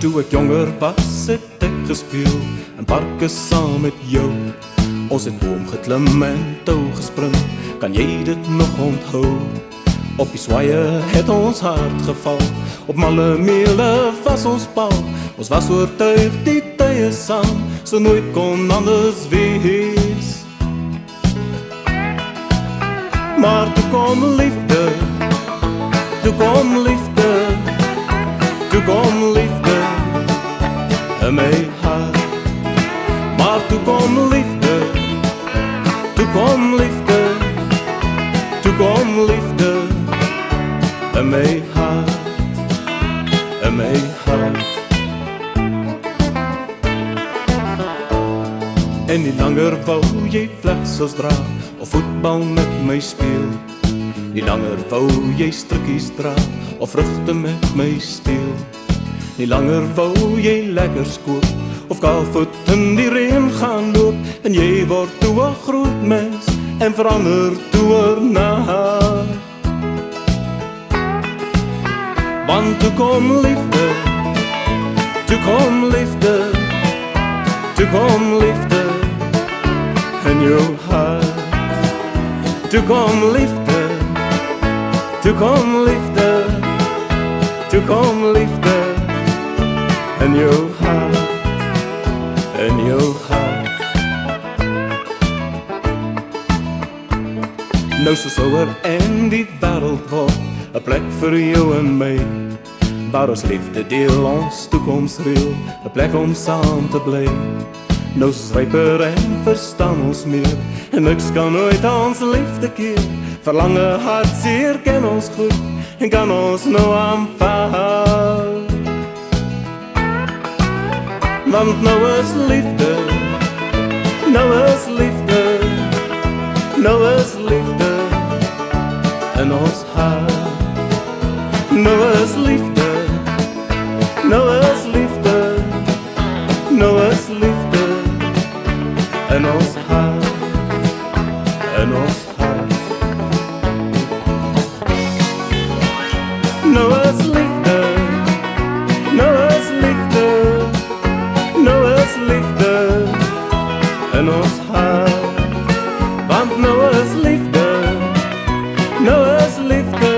Toe ek jonger was, het ek gespeel in parke saam met jou. Ons het boom geklim en touw gespring, kan jy dit nog onthou? Op die swaaie het ons hart geval, op malle meele was ons paal. Ons was oortuig die tye saam, so nooit kon anders wees. Maar toe kom liefde, toe kom liefde, toe kom liefde in my hart. Maar toe kom liefde, toe kom liefde, toe kom liefde in my hart, in my hart. En nie langer wou jy vlegsels dra of voetbal met my speel. Nie langer wou jy strikkies dra of vrugte met my steel. Nie langer wou jy lekkers koop of kaalvoet in die reën gaan loop. En jy word toe 'n groot mens en verander toe oornag. Want toe kom liefde, toe kom liefde, toe kom liefde in jou hart. Toe kom liefde, toe kom liefde, toe kom liefde in jou hart, in jou hart. Nou so souer en die wêreld word 'n plek vir jou en my, waar ons liefde deel, ons toekoms reël, 'n plek om saam te bly. Nou is ryper en verstaan ons meer, en niks kan nooit ons liefde keer. Verlange hartseer ken ons goed, en kan ons nou aanvaar. Want nou is liefde, nou is liefde, nou is liefde in ons hart. Nou is liefde, nou is liefde, nou is liefde in ons hart, in ons hart. Nou is liefde, nou is liefde, nou is liefde in ons hart. Want nou is liefde, nou is liefde,